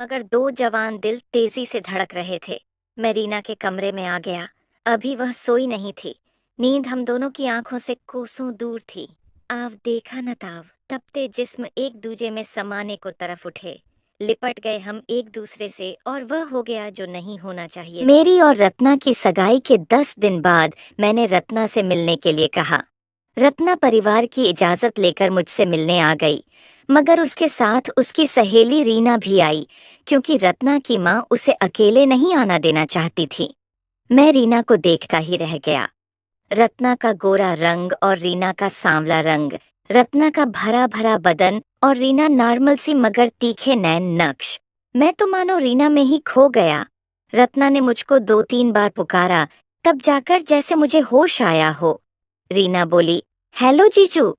मगर दो जवान दिल तेजी से धड़क रहे थे। मैं रीना के कमरे में आ गया। अभी वह सोई नहीं थी। नींद हम दोनों की आंखों से कोसों दूर थी। आव देखा न ताव, तपते जिस्म एक दूजे में समाने को तरफ उठे। लिपट गए हम एक दूसरे से और वह हो गया जो नहीं होना चाहिए। मेरी और रत्ना की सगाई के 10 दिन बाद मैंने रत्ना से मिलने के लिए कहा। रत्ना परिवार की इजाजत लेकर मुझसे मिलने आ गई, मगर उसके साथ उसकी सहेली रीना भी आई, क्योंकि रत्ना की माँ उसे अकेले नहीं आना देना चाहती थी। मैं रीना को देखता ही रह गया। रत्ना का गोरा रंग और रीना का सांवला रंग, रत्ना का भरा भरा बदन और रीना नॉर्मल सी मगर तीखे नैन नक्श। मैं तो मानो रीना में ही खो गया। रत्ना ने मुझको 2-3 बार पुकारा, तब जाकर जैसे मुझे होश आया हो। रीना बोली, हेलो जीजू।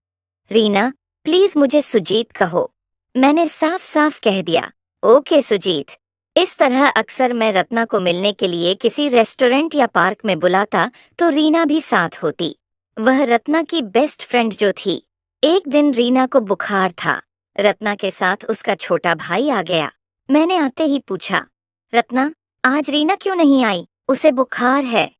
रीना, प्लीज मुझे सुजीत कहो। मैंने साफ साफ कह दिया, ओके सुजीत। इस तरह अक्सर मैं रत्ना को मिलने के लिए किसी रेस्टोरेंट या पार्क में बुलाता तो रीना भी साथ होती। वह रत्ना की बेस्ट फ्रेंड जो थी। एक दिन रीना को बुखार था। रत्ना के साथ उसका छोटा भाई आ गया। मैंने आते ही पूछा, रत्ना, आज रीना क्यों नहीं आई? उसे बुखार है।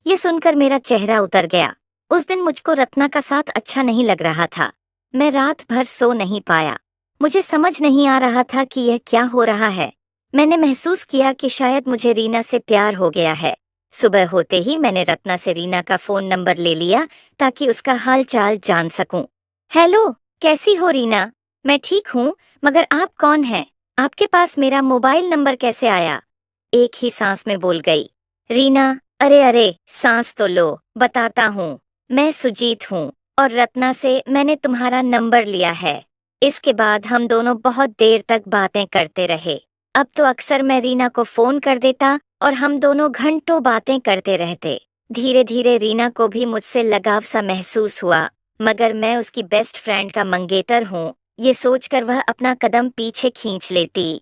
ये सुनकर मेरा चेहरा उतर गया। उस दिन मुझको रत्ना का साथ अच्छा नहीं लग रहा था। मैं रात भर सो नहीं पाया। मुझे समझ नहीं आ रहा था कि यह क्या हो रहा है। मैंने महसूस किया कि शायद मुझे रीना से प्यार हो गया है। सुबह होते ही मैंने रत्ना से रीना का फोन नंबर ले लिया ताकि उसका हाल चाल जान सकूं। हेलो, कैसी हो रीना? मैं ठीक हूँ, मगर आप कौन हैं? आपके पास मेरा मोबाइल नंबर कैसे आया? एक ही सांस में बोल गई रीना। अरे अरे, सांस तो लो, बताता हूँ। मैं सुजीत हूँ और रत्ना से मैंने तुम्हारा नंबर लिया है। इसके बाद हम दोनों बहुत देर तक बातें करते रहे। अब तो अक्सर मैं रीना को फोन कर देता और हम दोनों घंटों बातें करते रहते। धीरे धीरे रीना को भी मुझसे लगाव सा महसूस हुआ, मगर मैं उसकी बेस्ट फ्रेंड का मंगेतर हूँ, ये सोचकर वह अपना कदम पीछे खींच लेती।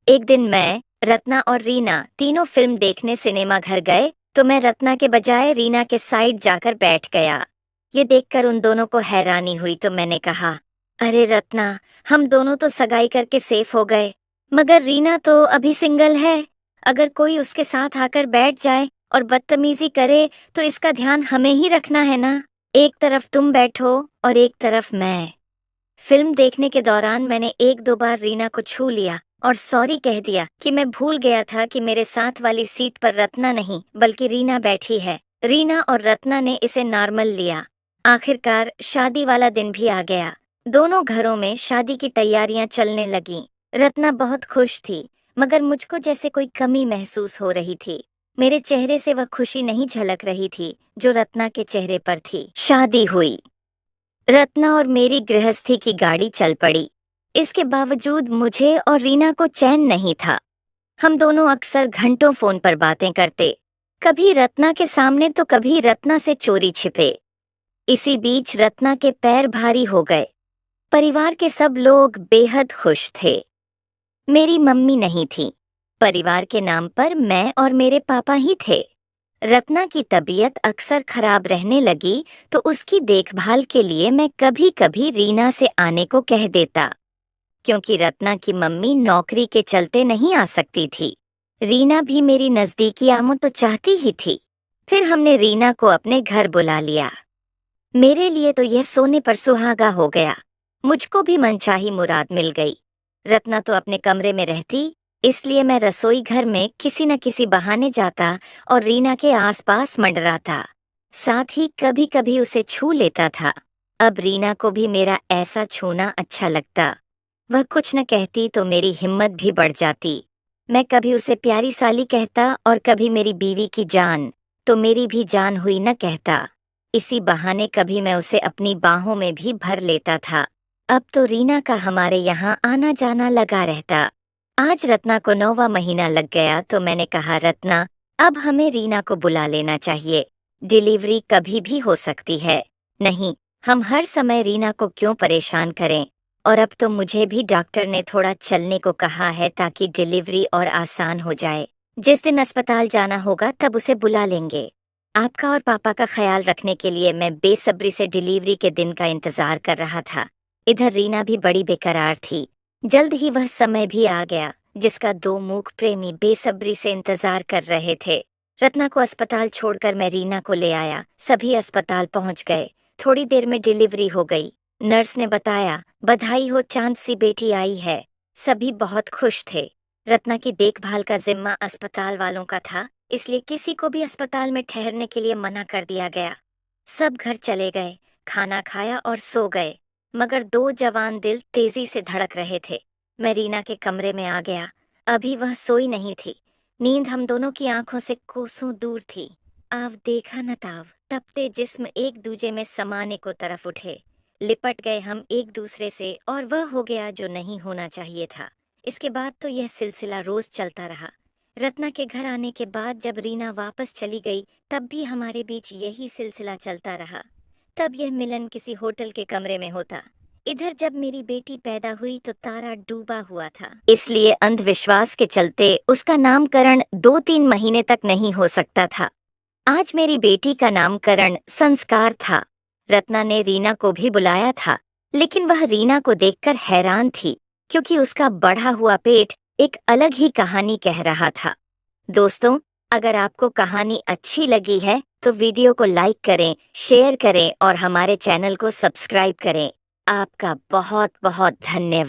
एक दिन मैं, रत्ना और रीना तीनों फिल्म देखने सिनेमा घर गए, तो मैं रत्ना के बजाय रीना के साइड जाकर बैठ गया। ये देखकर उन दोनों को हैरानी हुई तो मैंने कहा, अरे रत्ना, हम दोनों तो सगाई करके सेफ हो गए, मगर रीना तो अभी सिंगल है। अगर कोई उसके साथ आकर बैठ जाए और बदतमीजी करे तो इसका ध्यान हमें ही रखना है ना। एक तरफ तुम बैठो और एक तरफ मैं। फिल्म देखने के दौरान मैंने 1-2 बार रीना को छू लिया और सॉरी कह दिया कि मैं भूल गया था कि मेरे साथ वाली सीट पर रत्ना नहीं बल्कि रीना बैठी है। रीना और रत्ना ने इसे नॉर्मल लिया। आखिरकार शादी वाला दिन भी आ गया। दोनों घरों में शादी की तैयारियां चलने लगीं। रत्ना बहुत खुश थी, मगर मुझको जैसे कोई कमी महसूस हो रही थी। मेरे चेहरे से वह खुशी नहीं झलक रही थी जो रत्ना के चेहरे पर थी। शादी हुई। रत्ना और मेरी गृहस्थी की गाड़ी चल पड़ी। इसके बावजूद मुझे और रीना को चैन नहीं था। हम दोनों अक्सर घंटों फोन पर बातें करते, कभी रत्ना के सामने तो कभी रत्ना से चोरी छिपे। इसी बीच रत्ना के पैर भारी हो गए। परिवार के सब लोग बेहद खुश थे। मेरी मम्मी नहीं थी। परिवार के नाम पर मैं और मेरे पापा ही थे। रत्ना की तबीयत अक्सर खराब रहने लगी तो उसकी देखभाल के लिए मैं कभी कभी रीना से आने को कह देता, क्योंकि रत्ना की मम्मी नौकरी के चलते नहीं आ सकती थी। रीना भी मेरी नजदीकी आमद तो चाहती ही थी। फिर हमने रीना को अपने घर बुला लिया। मेरे लिए तो यह सोने पर सुहागा हो गया। मुझको भी मनचाही मुराद मिल गई। रत्ना तो अपने कमरे में रहती, इसलिए मैं रसोई घर में किसी न किसी बहाने जाता और रीना के आसपास मंडराता। साथ ही कभी कभी उसे छू लेता था। अब रीना को भी मेरा ऐसा छूना अच्छा लगता। वह कुछ न कहती तो मेरी हिम्मत भी बढ़ जाती। मैं कभी उसे प्यारी साली कहता और कभी मेरी बीवी की जान, तो मेरी भी जान हुई न कहता। इसी बहाने कभी मैं उसे अपनी बाहों में भी भर लेता था। अब तो रीना का हमारे यहाँ आना जाना लगा रहता। आज रत्ना को 9वां महीना लग गया तो मैंने कहा, रत्ना, अब हमें रीना को बुला लेना चाहिए। डिलीवरी कभी भी हो सकती है। नहीं, हम हर समय रीना को क्यों परेशान करें। और अब तो मुझे भी डॉक्टर ने थोड़ा चलने को कहा है ताकि डिलीवरी और आसान हो जाए। जिस दिन अस्पताल जाना होगा तब उसे बुला लेंगे। आपका और पापा का ख्याल रखने के लिए मैं बेसब्री से डिलीवरी के दिन का इंतजार कर रहा था। इधर रीना भी बड़ी बेकरार थी। जल्द ही वह समय भी आ गया। जिसका दो मूक प्रेमी बेसब्री से इंतजार कर रहे थे। रत्ना को अस्पताल छोड़कर मैं रीना को ले आया। सभी अस्पताल पहुंच गए। थोड़ी देर में डिलीवरी हो गई। नर्स ने बताया, बधाई हो, चांद सी बेटी आई है। सभी बहुत खुश थे। रत्ना की देखभाल का जिम्मा अस्पताल वालों का था, इसलिए किसी को भी अस्पताल में ठहरने के लिए मना कर दिया गया। सब घर चले गए, खाना खाया और सो गए। मगर दो जवान दिल तेजी से धड़क रहे थे। मैं रीना के कमरे में आ गया। अभी वह सोई नहीं थी। नींद हम दोनों की आंखों से कोसों दूर थी। आव देखा न ताव, तपते जिस्म एक दूजे में समाने को तरफ उठे। लिपट गए हम एक दूसरे से और वह हो गया जो नहीं होना चाहिए था। इसके बाद तो यह सिलसिला रोज चलता रहा। रत्ना के घर आने के बाद जब रीना वापस चली गई, तब भी हमारे बीच यही सिलसिला चलता रहा। तब यह मिलन किसी होटल के कमरे में होता। इधर जब मेरी बेटी पैदा हुई तो तारा डूबा हुआ था, इसलिए अंधविश्वास के चलते उसका नामकरण 2-3 महीने तक नहीं हो सकता था। आज मेरी बेटी का नामकरण संस्कार था। रत्ना ने रीना को भी बुलाया था, लेकिन वह रीना को देखकर हैरान थी, क्योंकि उसका बढ़ा हुआ पेट एक अलग ही कहानी कह रहा था। दोस्तों, अगर आपको कहानी अच्छी लगी है तो वीडियो को लाइक करें, शेयर करें और हमारे चैनल को सब्सक्राइब करें। आपका बहुत बहुत धन्यवाद।